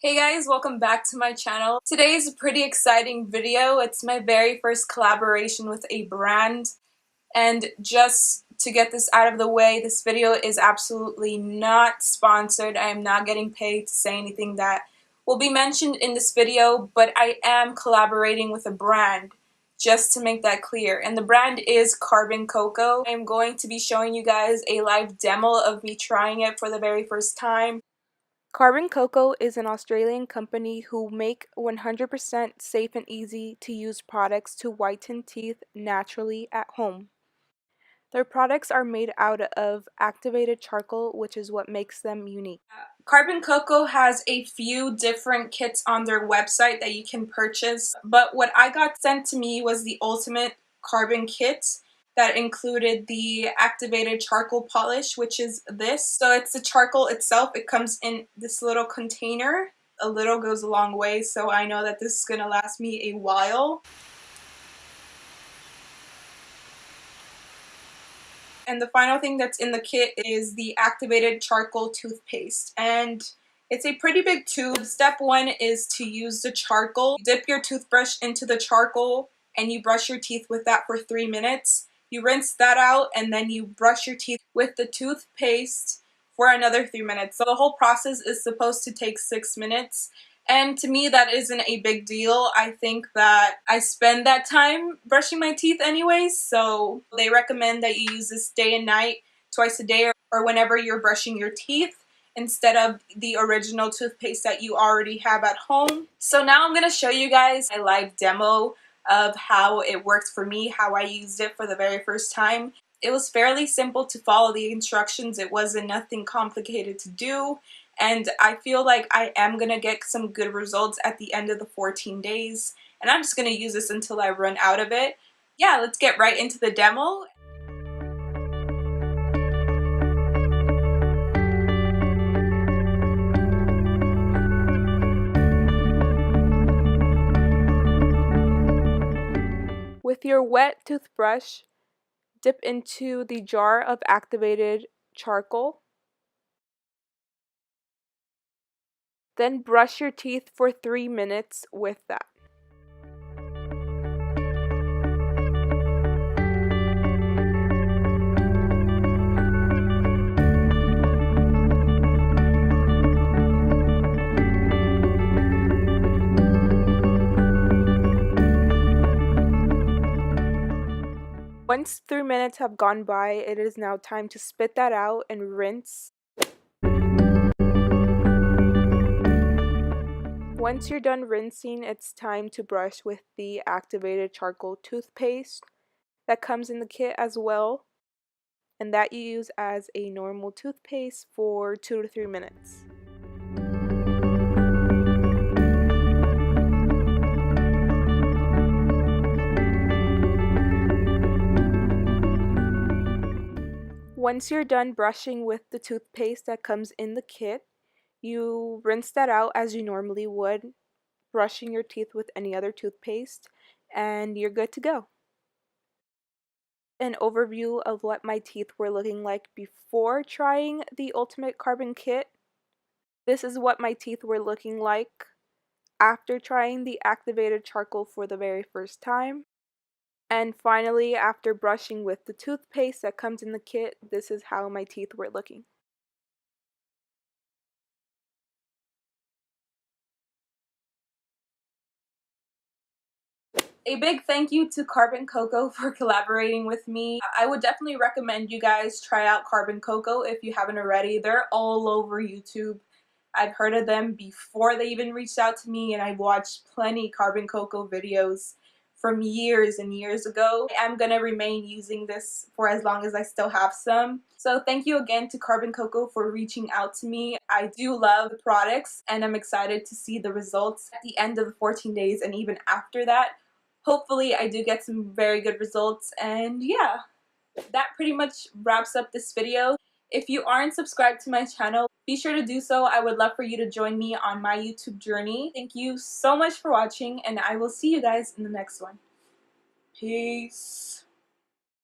Hey guys, welcome back to my channel. Today is a pretty exciting video. It's my very first collaboration with a brand. And just to get this out of the way, this video is absolutely not sponsored. I am not getting paid to say anything that will be mentioned in this video, but I am collaborating with a brand, just to make that clear. And the brand is Carbon Coco. I am going to be showing you guys a live demo of me trying it for the very first time. Carbon Coco is an Australian company who make 100% safe and easy to use products to whiten teeth naturally at home. Their products are made out of activated charcoal, which is what makes them unique. Carbon Coco has a few different kits on their website that you can purchase, but what I got sent to me was the ultimate carbon kit that included the activated charcoal polish, which is this. So it's the charcoal itself. It comes in this little container. A little goes a long way, so I know that this is gonna last me a while. And the final thing that's in the kit is the activated charcoal toothpaste. And it's a pretty big tube. Step one is to use the charcoal. Dip your toothbrush into the charcoal and you brush your teeth with that for 3 minutes. You rinse that out and then you brush your teeth with the toothpaste for another 3 minutes. So the whole process is supposed to take 6 minutes. And to me, that isn't a big deal. I think that I spend that time brushing my teeth anyways, so they recommend that you use this day and night, twice a day, or whenever you're brushing your teeth, instead of the original toothpaste that you already have at home. So now I'm going to show you guys a live demo of how it worked for me, how I used it for the very first time. It was fairly simple to follow the instructions. It wasn't nothing complicated to do. And I feel like I am going to get some good results at the end of the 14 days. And I'm just going to use this until I run out of it. Yeah, let's get right into the demo. With your wet toothbrush, dip into the jar of activated charcoal. Then brush your teeth for 3 minutes with that. Once 3 minutes have gone by, it is now time to spit that out and rinse. Once you're done rinsing, it's time to brush with the activated charcoal toothpaste that comes in the kit as well, and that you use as a normal toothpaste for 2 to 3 minutes. Once you're done brushing with the toothpaste that comes in the kit, you rinse that out as you normally would, brushing your teeth with any other toothpaste, and you're good to go. An overview of what my teeth were looking like before trying the Ultimate Carbon Kit. This is what my teeth were looking like after trying the activated charcoal for the very first time. And finally, after brushing with the toothpaste that comes in the kit, this is how my teeth were looking. A big thank you to Carbon Coco for collaborating with me. I would definitely recommend you guys try out Carbon Coco if you haven't already. They're all over YouTube. I've heard of them before they even reached out to me, and I've watched plenty Carbon Coco videos from years and years ago. I'm gonna remain using this for as long as I still have some. So thank you again to Carbon Coco for reaching out to me. I do love the products and I'm excited to see the results at the end of the 14 days and even after that. Hopefully I do get some very good results, and yeah, that pretty much wraps up this video. If you aren't subscribed to my channel, be sure to do so. I would love for you to join me on my YouTube journey. Thank you so much for watching, and I will see you guys in the next one. Peace.